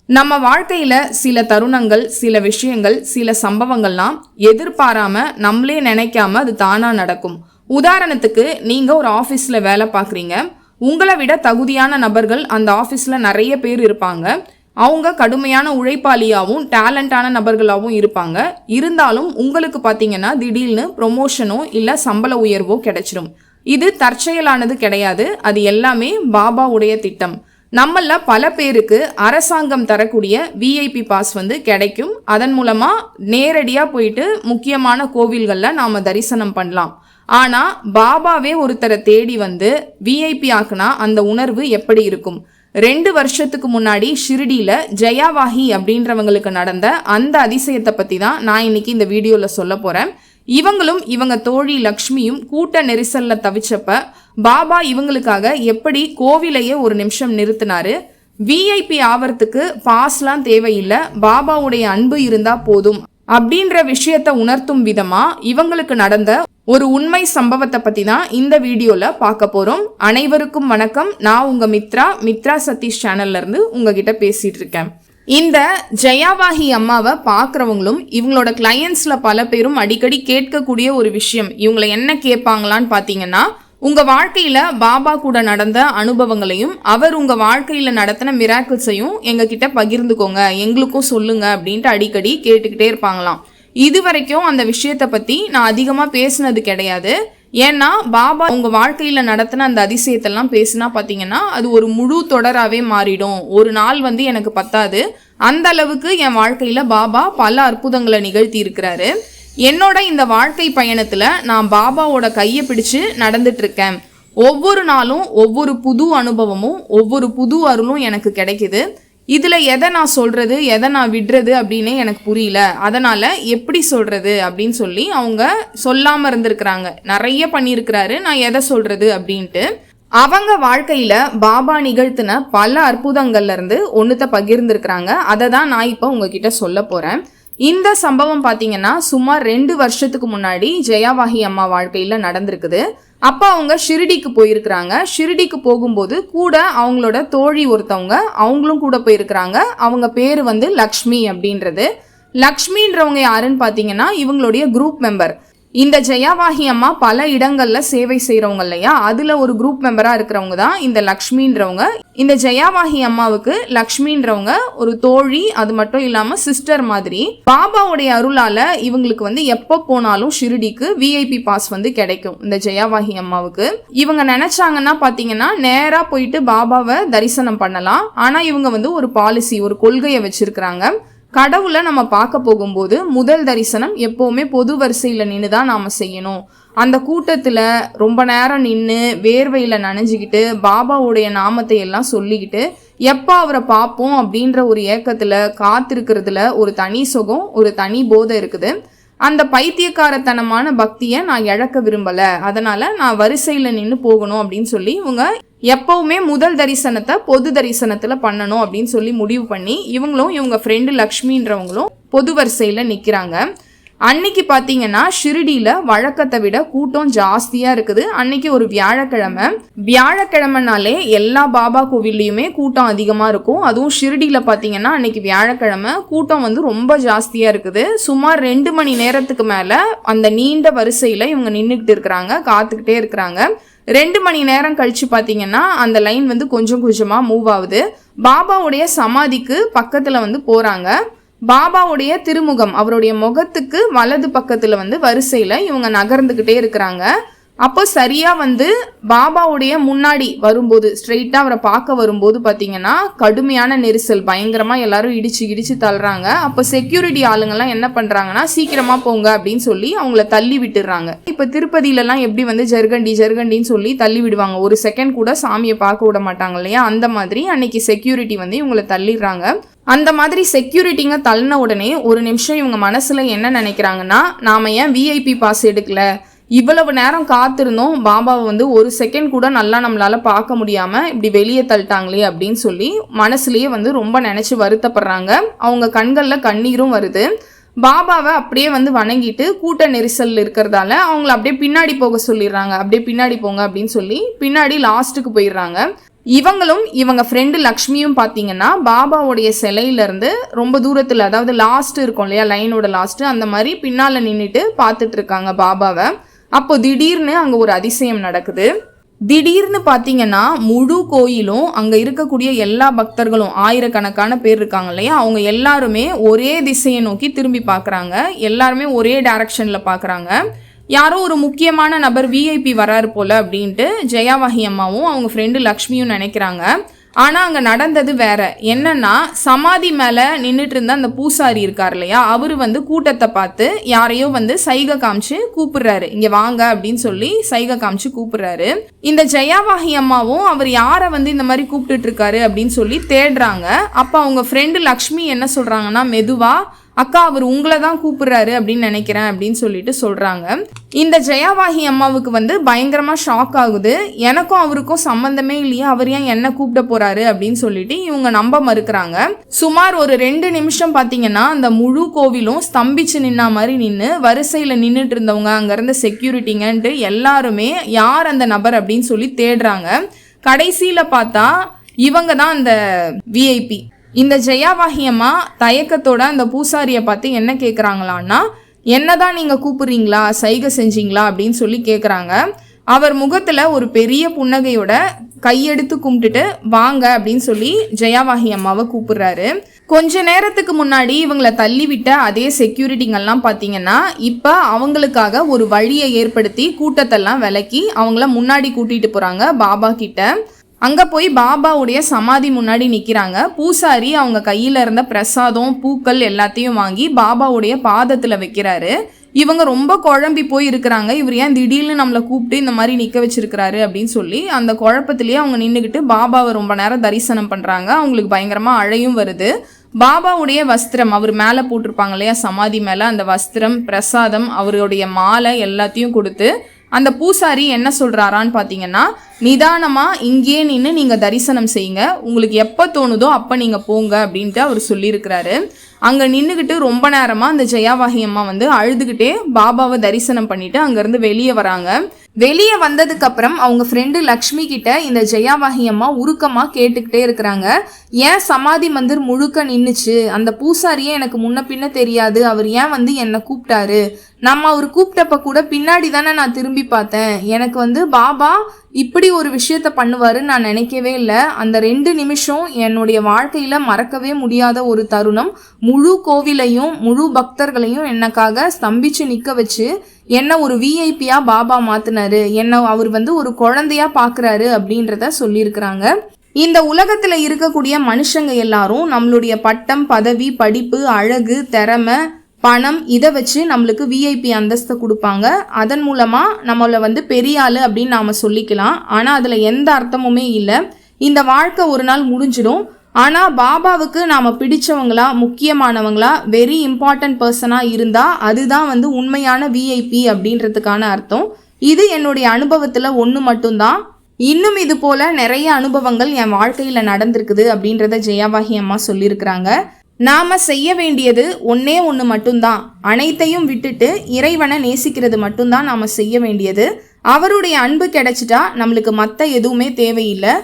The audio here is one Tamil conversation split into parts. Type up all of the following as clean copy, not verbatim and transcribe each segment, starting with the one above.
நம்ம வாழ்க்கையில சில தருணங்கள், சில விஷயங்கள், சில சம்பவங்கள்லாம் எதிர்பாராம நம்மளே நினைக்காம அது தானா நடக்கும். உதாரணத்துக்கு நீங்க ஒரு ஆபீஸ்ல வேலை பார்க்குறீங்க. உங்களை விட தகுதியான நபர்கள் அந்த ஆபீஸ்ல நிறைய பேர் இருப்பாங்க. அவங்க கடுமையான உழைப்பாளியாகவும் டேலண்டான நபர்களாகவும் இருப்பாங்க. இருந்தாலும் உங்களுக்கு பார்த்தீங்கன்னா திடீர்னு ப்ரொமோஷனோ இல்லை சம்பள உயர்வோ கிடைச்சிடும். இது தற்செயலானது கிடையாது. அது எல்லாமே பாபாவுடைய திட்டம். நம்மள பல பேருக்கு அரசாங்கம் தரக்கூடிய விஐபி பாஸ் கிடைக்கும். அதன் மூலமா நேரடியா போயிட்டு முக்கியமான கோவில்கள்ல நாம தரிசனம் பண்ணலாம். ஆனா பாபாவே ஒருத்தரை தேடி விஐபி ஆக்குனா அந்த உணர்வு எப்படி இருக்கும்? 2 வருஷத்துக்கு முன்னாடி ஷிரடியில ஜெயாவாஹி அப்படின்றவங்களுக்கு நடந்த அந்த அதிசயத்தை பத்தி தான் நான் இன்னைக்கு இந்த வீடியோல சொல்ல போறேன். இவங்களும் இவங்க தோழி லக்ஷ்மியும் கூட்ட நெரிசல்ல தவிச்சப்ப பாபா இவங்களுக்காக எப்படி கோவிலையே ஒரு நிமிஷம் நிறுத்தினாரு. விஐபி ஆவறதுக்கு பாஸ்லாம் தேவையில்லை, பாபாவுடைய அன்பு இருந்தா போதும் அப்படின்ற விஷயத்தை உணர்த்தும் விதமா இவங்களுக்கு நடந்த ஒரு உண்மை சம்பவத்தை பத்தி தான் இந்த வீடியோல பார்க்க போறோம். அனைவருக்கும் வணக்கம். நான் உங்க மித்ரா சதீஷ் சேனல்ல இருந்து உங்ககிட்ட பேசிட்டு இருக்கேன். இந்த ஜெயாவாஹி அம்மாவை பார்க்குறவங்களும் இவங்களோட கிளையன்ஸ்ல பல பேரும் அடிக்கடி கேட்கக்கூடிய ஒரு விஷயம், இவங்களை என்ன கேட்பாங்களான்னு பார்த்தீங்கன்னா, உங்க வாழ்க்கையில பாபா கூட நடந்த அனுபவங்களையும் அவர் உங்க வாழ்க்கையில நடத்தின மிராக்கிள்ஸையும் எங்க கிட்ட பகிர்ந்துக்கோங்க, எங்களுக்கும் சொல்லுங்க அப்படின்ட்டு அடிக்கடி கேட்டுக்கிட்டே இருப்பாங்களாம். இது வரைக்கும் அந்த விஷயத்தை பத்தி நான் அதிகமா பேசினது கிடையாது. ஏன்னா பாபா உங்க வாழ்க்கையில நடத்தின அந்த அதிசயத்தெல்லாம் பேசினா பாத்தீங்கன்னா அது ஒரு முழு தொடராகவே மாறிடும். ஒரு நாள் எனக்கு பத்தாது. அந்த அளவுக்கு என் வாழ்க்கையில பாபா பல அற்புதங்களை நிகழ்த்தி இருக்கிறாரு. என்னோட இந்த வாழ்க்கை பயணத்துல நான் பாபாவோட கையை பிடிச்சு நடந்துட்டு இருக்கேன். ஒவ்வொரு நாளும் ஒவ்வொரு புது அனுபவமும் ஒவ்வொரு புது அருளும் எனக்கு கிடைக்குது. இதுல எதை நான் சொல்றது எதை நான் விடுறது அப்படின்னு எனக்கு புரியல. அதனால எப்படி சொல்றது அப்படின்னு சொல்லி அவங்க சொல்லாம இருந்திருக்கிறாங்க. நிறைய பண்ணியிருக்கிறாரு, நான் எதை சொல்றது அப்படின்ட்டு. அவங்க வாழ்க்கையில பாபா நிகழ்த்தின பல அற்புதங்கள்ல இருந்து ஒன்னுத்த பகிர்ந்திருக்கிறாங்க. அதை தான் நான் இப்போ உங்ககிட்ட சொல்ல போறேன். இந்த சம்பவம் பார்த்தீங்கன்னா சுமார் 2 வருஷத்துக்கு முன்னாடி ஜெயாவாஹி அம்மா வாழ்க்கையில நடந்திருக்குது. அப்போ அவங்க ஷிரடிக்கு போயிருக்கிறாங்க. ஷிரடிக்கு போகும்போது கூட அவங்களோட தோழி ஒருத்தவங்க அவங்களும் கூட போயிருக்கிறாங்க. அவங்க பேரு லக்ஷ்மி அப்படின்றது. லக்ஷ்மின்றவங்க யாருன்னு பார்த்தீங்கன்னா இவங்களுடைய குரூப் மெம்பர். இந்த ஜெயாவாஹி அம்மா பல இடங்கள்ல சேவை செய்யறவங்க இல்லையா, அதுல ஒரு குரூப் மெம்பரா இருக்கிறவங்க தான் இந்த லக்ஷ்மின்றவங்க. இந்த ஜெயாவாஹி அம்மாவுக்கு லக்ஷ்மின்றவங்க ஒரு தோழி, அது மட்டும் இல்லாம சிஸ்டர் மாதிரி. பாபாவுடைய அருளால இவங்களுக்கு எப்ப போனாலும் ஷிரடிக்கு விஐபி பாஸ் கிடைக்கும். இந்த ஜெயாவாஹி அம்மாவுக்கு இவங்க நினைச்சாங்கன்னா பாத்தீங்கன்னா நேரா போயிட்டு பாபாவை தரிசனம் பண்ணலாம். ஆனா இவங்க ஒரு பாலிசி, ஒரு கொள்கையை வச்சிருக்கிறாங்க. கடவுளை நம்ம பார்க்க போகும்போது முதல் தரிசனம் எப்பவுமே பொது வரிசையில நின்று தான் நாம செய்யணும். அந்த கூட்டத்துல ரொம்ப நேரம் நின்று வேர்வையில நனைஞ்சுக்கிட்டு பாபாவுடைய நாமத்தை எல்லாம் சொல்லிக்கிட்டு எப்போ அவரை பார்ப்போம் அப்படின்ற ஒரு ஏக்கத்துல காத்திருக்கிறதுல ஒரு தனி சுகம், ஒரு தனி போதை இருக்குது. அந்த பைத்தியக்காரத்தனமான பக்தியை நான் இழக்க விரும்பல, அதனால நான் வரிசையில நின்று போகணும் அப்படின்னு சொல்லி இவங்க எப்பவுமே முதல் தரிசனத்தை பொது தரிசனத்துல பண்ணணும் அப்படின்னு சொல்லி முடிவு பண்ணி இவங்களும் இவங்க ஃப்ரெண்டு லக்ஷ்மின்றவங்களும் பொது வரிசையில நிக்கிறாங்க. அன்னைக்கு பாத்தீங்கன்னா ஷிரடியில வழக்கத்தை விட கூட்டம் ஜாஸ்தியா இருக்குது. அன்னைக்கு ஒரு வியாழக்கிழமைனாலே எல்லா பாபா கோவில்லையுமே கூட்டம் அதிகமா இருக்கும். அதுவும் ஷிரடியில பாத்தீங்கன்னா அன்னைக்கு வியாழக்கிழமை கூட்டம் ரொம்ப ஜாஸ்தியா இருக்குது. சுமார் 2 மணி நேரத்துக்கு மேல அந்த நீண்ட வரிசையில இவங்க நின்றுகிட்டு இருக்கிறாங்க, காத்துக்கிட்டே இருக்கிறாங்க. 2 மணி நேரம் கழிச்சு பாத்தீங்கன்னா அந்த லைன் கொஞ்சம் கொஞ்சமா மூவ் ஆகுது. பாபாவுடைய சமாதிக்கு பக்கத்துல போறாங்க. பாபாவுடைய திருமுகம், அவருடைய முகத்துக்கு வலது பக்கத்துல வரிசையில இவங்க நகர்ந்துகிட்டே இருக்கிறாங்க. அப்போ சரியா பாபாவுடைய முன்னாடி வரும்போது, ஸ்ட்ரெயிட்டா அவரை பார்க்க வரும்போது பாத்தீங்கன்னா கடுமையான நெரிசல், பயங்கரமா எல்லாரும் இடிச்சு தள்ளுறாங்க. அப்போ செக்யூரிட்டி ஆளுங்கெல்லாம் என்ன பண்றாங்கன்னா சீக்கிரமா போங்க அப்படின்னு சொல்லி அவங்கள தள்ளி விட்டுறாங்க. இப்ப திருப்பதியில எல்லாம் எப்படி ஜர்கண்டின்னு சொல்லி தள்ளி விடுவாங்க, ஒரு செகண்ட் கூட சாமியை பார்க்க விட மாட்டாங்க இல்லையா, அந்த மாதிரி அன்னைக்கு செக்யூரிட்டி இவங்களை தள்ளிடுறாங்க. அந்த மாதிரி செக்யூரிட்டிங்க தள்ளின உடனே ஒரு நிமிஷம் இவங்க மனசுல என்ன நினைக்கிறாங்கன்னா, நாம ஏன் விஐபி பாஸ் எடுக்கல, இவ்வளவு நேரம் காத்திருந்தோம், பாபாவை ஒரு செகண்ட் கூட நல்லா நம்மளால பார்க்க முடியாம இப்படி வெளியே தள்ளிட்டாங்களே அப்படின்னு சொல்லி மனசுலயே ரொம்ப நினைச்சு வருத்தப்படுறாங்க. அவங்க கண்கள்ல கண்ணீரும் வருது. பாபாவை அப்படியே வணங்கிட்டு கூட்ட நெரிசல் இருக்கிறதால அவங்கள அப்படியே பின்னாடி போக சொல்லிடுறாங்க. அப்படியே பின்னாடி போங்க அப்படின்னு சொல்லி பின்னாடி லாஸ்ட்டுக்கு போயிடுறாங்க. இவங்களும் இவங்க ஃப்ரெண்டு லக்ஷ்மியும் பார்த்தீங்கன்னா பாபாவுடைய சிலையிலேருந்து ரொம்ப தூரத்தில், அதாவது லாஸ்ட் இருக்கும் இல்லையா, லைனோட லாஸ்ட், அந்த மாதிரி பின்னால் நின்றுட்டு பார்த்துட்டு இருக்காங்க பாபாவை. அப்போ திடீர்னு அங்கே ஒரு அதிசயம் நடக்குது. திடீர்னு பார்த்தீங்கன்னா முழு கோயிலும் அங்கே இருக்கக்கூடிய எல்லா பக்தர்களும், ஆயிரக்கணக்கான பேர் இருக்காங்க இல்லையா, அவங்க எல்லாருமே ஒரே திசையை நோக்கி திரும்பி பார்க்குறாங்க. எல்லாருமே ஒரே டைரக்ஷனில் பார்க்குறாங்க. யாரோ ஒரு முக்கியமான நபர் விஐபி வராரு போல அப்படின்ட்டு ஜெயாவாகி அம்மாவும் அவங்க ஃப்ரெண்டு லக்ஷ்மியும் நினைக்கிறாங்க. ஆனால் அங்கே நடந்தது வேற. என்னன்னா, சமாதி மேலே நின்றுட்டு இருந்த அந்த பூசாரி இருக்கார் இல்லையா, அவர் கூட்டத்தை பார்த்து யாரையோ சைகை காமிச்சு கூப்பிடுறாரு, இங்கே வாங்க அப்படின்னு சொல்லி சைகை காமிச்சு கூப்பிடுறாரு. இந்த ஜெயாவாகி அம்மாவும் அவர் யாரை இந்த மாதிரி கூப்பிட்டுட்டு இருக்காரு அப்படின்னு சொல்லி தேடுறாங்க. அப்போ அவங்க ஃப்ரெண்டு லக்ஷ்மி என்ன சொல்றாங்கன்னா, மெதுவா, அக்கா அவர் உங்களை தான் கூப்பிடுறாரு அப்படின்னு நினைக்கிறேன் அப்படின்னு சொல்லிட்டு சொல்றாங்க. இந்த ஜெயாவாகி அம்மாவுக்கு பயங்கரமா ஷாக் ஆகுது. எனக்கும் அவருக்கும் சம்பந்தமே இல்லையா, அவர் ஏன் என்ன கூப்பிட போறாரு அப்படின்னு சொல்லிட்டு இவங்க நம்ப மறுக்கிறாங்க. சுமார் ஒரு 2 நிமிஷம் பார்த்தீங்கன்னா அந்த முழு கோவிலும் ஸ்தம்பிச்சு நின்னா மாதிரி நின்று வரிசையில் நின்றுட்டு இருந்தவங்க, அங்கேருந்து செக்யூரிட்டிங்கன்ட்டு எல்லாருமே யார் அந்த நபர் அப்படின்னு சொல்லி தேடுறாங்க. கடைசியில் பார்த்தா இவங்க தான் அந்த விஐபி. இந்த ஜெயாவாகி அம்மா தயக்கத்தோட அந்த பூசாரியை பார்த்து என்ன கேட்குறாங்களான்னா, என்னதான் நீங்கள் கூப்பிடுறீங்களா, சைகை செஞ்சீங்களா அப்படின்னு சொல்லி கேட்குறாங்க. அவர் முகத்தில் ஒரு பெரிய புன்னகையோட கையெடுத்து கும்பிட்டுட்டு வாங்க அப்படின்னு சொல்லி ஜெயாவாகி அம்மாவை கூப்பிடுறாரு. கொஞ்ச நேரத்துக்கு முன்னாடி இவங்களை தள்ளிவிட்ட அதே செக்யூரிட்டிங்கெல்லாம் பார்த்தீங்கன்னா இப்போ அவங்களுக்காக ஒரு வழியை ஏற்படுத்தி கூட்டத்தெல்லாம் விலக்கி அவங்கள முன்னாடி கூட்டிகிட்டு போகிறாங்க பாபா கிட்ட. அங்கே போய் பாபாவுடைய சமாதி முன்னாடி நிற்கிறாங்க. பூசாரி அவங்க கையில் இருந்த பிரசாதம், பூக்கள் எல்லாத்தையும் வாங்கி பாபாவுடைய பாதத்தில் வைக்கிறாரு. இவங்க ரொம்ப குழம்பி போய் இருக்கிறாங்க. இவர் ஏன் திடீர்னு நம்மளை கூப்பிட்டு இந்த மாதிரி நிற்க வச்சிருக்கிறாரு அப்படின்னு சொல்லி அந்த குழப்பத்திலேயே அவங்க நின்றுக்கிட்டு பாபாவை ரொம்ப நேரம் தரிசனம் பண்ணுறாங்க. அவங்களுக்கு பயங்கரமாக அழையும் வருது. பாபாவுடைய வஸ்திரம், அவர் மேலே போட்டிருப்பாங்க இல்லையா சமாதி மேலே, அந்த வஸ்திரம், பிரசாதம், அவருடைய மாலை எல்லாத்தையும் கொடுத்து அந்த பூசாரி என்ன சொல்கிறாரான்னு பார்த்தீங்கன்னா, நிதானமாக இங்கேயே நின்று நீங்கள் தரிசனம் செய்யுங்க, உங்களுக்கு எப்போ தோணுதோ அப்போ நீங்கள் போங்க அப்படின்ட்டு அவர் சொல்லியிருக்கிறாரு. அங்கே நின்றுக்கிட்டு ரொம்ப நேரமாக அந்த ஜெயாவாகி அம்மா அழுதுகிட்டே பாபாவை தரிசனம் பண்ணிட்டு அங்கேருந்து வெளியே வராங்க. வெளியே வந்ததுக்கப்புறம் அவங்க ஃப்ரெண்டு லக்ஷ்மி கிட்ட இந்த ஜெயாவாகி அம்மா உருக்கமாக கேட்டுக்கிட்டே இருக்கிறாங்க, ஏன் சமாதி மந்திர் முழுக்க நின்றுச்சு, அந்த பூசாரியே எனக்கு முன்ன பின்ன தெரியாது, அவர் ஏன் என்னை கூப்பிட்டாரு, நம்ம அவர் கூப்பிட்டப்ப கூட பின்னாடி தானே நான் திரும்பி பார்த்தேன், எனக்கு பாபா இப்படி ஒரு விஷயத்த பண்ணுவாருன்னு நான் நினைக்கவே இல்லை, அந்த 2 நிமிஷம் என்னுடைய வாழ்க்கையில் மறக்கவே முடியாத ஒரு தருணம், முழு கோவிலையும் முழு பக்தர்களையும் என்னக்காக ஸ்தம்பிச்சு நிற்க வச்சு என்ன ஒரு விஐபியா பாபா மாத்தினாரு, என்ன அவர் ஒரு குழந்தையா பார்க்குறாரு அப்படின்றத சொல்லியிருக்கிறாங்க. இந்த உலகத்தில் இருக்கக்கூடிய மனுஷங்க எல்லாரும் நம்மளுடைய பட்டம், பதவி, படிப்பு, அழகு, திறமை, பணம் இதை வச்சு நம்மளுக்கு விஐபி அந்தஸ்தை கொடுப்பாங்க. அதன் மூலமாக நம்மளை பெரிய ஆள் அப்படின்னு நாம் சொல்லிக்கலாம். ஆனால் அதில் எந்த அர்த்தமுமே இல்லை. இந்த வாழ்க்கை ஒரு நாள் முடிஞ்சிடும். ஆனால் பாபாவுக்கு நாம் பிடிச்சவங்களா, முக்கியமானவங்களா, வெரி இம்பார்ட்டன்ட் பர்சனாக இருந்தால் அதுதான் உண்மையான விஐபி அப்படின்றதுக்கான அர்த்தம். இது என்னுடைய அனுபவத்தில் ஒன்று மட்டும்தான். இன்னும் இது போல் நிறைய அனுபவங்கள் என் வாழ்க்கையில் நடந்திருக்குது அப்படின்றத ஜெயாவாகி அம்மா சொல்லியிருக்கிறாங்க. நாம் செய்ய வேண்டியது ஒன்றே ஒன்று மட்டும்தான், அனைத்தையும் விட்டுட்டு இறைவனை நேசிக்கிறது மட்டும்தான் நாம் செய்ய வேண்டியது. அவருடைய அன்பு கிடைச்சிட்டா நம்மளுக்கு மற்ற எதுவுமே தேவையில்லை.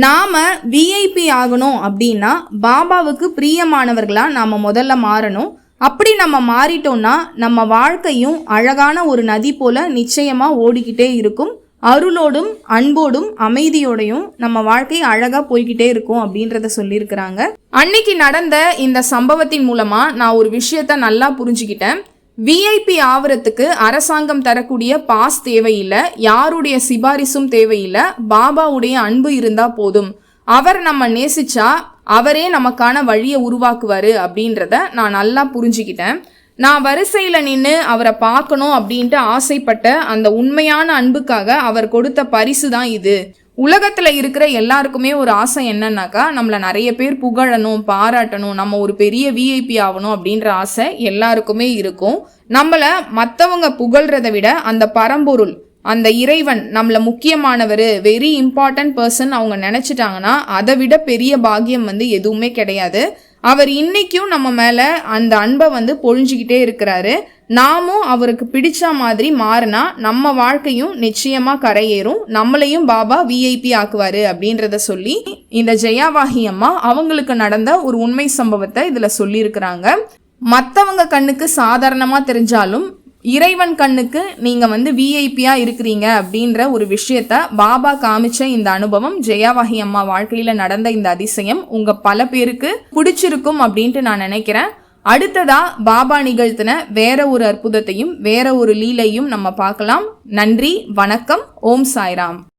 நாம் விஐபி ஆகணும் அப்படின்னா பாபாவுக்கு பிரியமானவர்களாக நாம் முதல்ல மாறணும். அப்படி நம்ம மாறிட்டோம்னா நம்ம வாழ்க்கையும் அழகான ஒரு நதி போல நிச்சயமாக ஓடிக்கிட்டே இருக்கும். அருளோடும் அன்போடும் அமைதியோடையும் நம்ம வாழ்க்கை அழகா போய்கிட்டே இருக்கும் அப்படின்றத சொல்லியிருக்கிறாங்க. அன்னைக்கு நடந்த இந்த சம்பவத்தின் மூலமா நான் ஒரு விஷயத்த நல்லா புரிஞ்சுக்கிட்டேன். விஐபி ஆவறதுக்கு அரசாங்கம் தரக்கூடிய பாஸ் தேவையில்லை, யாருடைய சிபாரிசும் தேவையில்லை, பாபாவுடைய அன்பு இருந்தா போதும். அவர் நம்ம நேசிச்சா அவரே நமக்கான வழியை உருவாக்குவாரு அப்படின்றத நான் நல்லா புரிஞ்சுக்கிட்டேன். நான் வரிசையில் நின்று அவரை பார்க்கணும் அப்படின்ட்டு ஆசைப்பட்ட அந்த உண்மையான அன்புக்காக அவர் கொடுத்த பரிசு தான் இது. உலகத்தில் இருக்கிற எல்லாருக்குமே ஒரு ஆசை என்னன்னாக்கா, நம்மளை நிறைய பேர் புகழணும், பாராட்டணும், நம்ம ஒரு பெரிய விஐபி ஆகணும் அப்படின்ற ஆசை எல்லாருக்குமே இருக்கும். நம்மளை மற்றவங்க புகழ்றதை விட அந்த பரம்பொருள், அந்த இறைவன் நம்மளை முக்கியமானவர், வெரி இம்பார்ட்டன்ட் பர்சன் அவங்க நினச்சிட்டாங்கன்னா அதை விட பெரிய பாக்கியம் எதுவுமே கிடையாது. அவர் இன்னைக்கும் நம்ம மேல அந்த அன்பை வந்து பொழிஞ்சுக்கிட்டே இருக்கிறாரு. நாமும் அவருக்கு பிடிச்ச மாதிரி மாறினா நம்ம வாழ்க்கையும் நிச்சயமா கரையேறும், நம்மளையும் பாபா விஐபி ஆக்குவாரு அப்படின்றத சொல்லி இந்த ஜெயாவாகி அம்மா அவங்களுக்கு நடந்த ஒரு உண்மை சம்பவத்தை இதுல சொல்லி இருக்கிறாங்க. மற்றவங்க கண்ணுக்கு சாதாரணமா தெரிஞ்சாலும் இறைவன் கண்ணுக்கு நீங்க வந்து விஐபியா இருக்கிறீங்க அப்படின்ற ஒரு விஷயத்த பாபா காமிச்ச இந்த அனுபவம், ஜெயாவாகி அம்மா வாழ்க்கையில நடந்த இந்த அதிசயம் உங்க பல பேருக்கு பிடிச்சிருக்கும் அப்படின்ட்டு நான் நினைக்கிறேன். அடுத்ததா பாபா நிகழ்த்தின வேற ஒரு அற்புதத்தையும் வேற ஒரு லீலையும் நம்ம பார்க்கலாம். நன்றி, வணக்கம், ஓம் சாய்ராம்.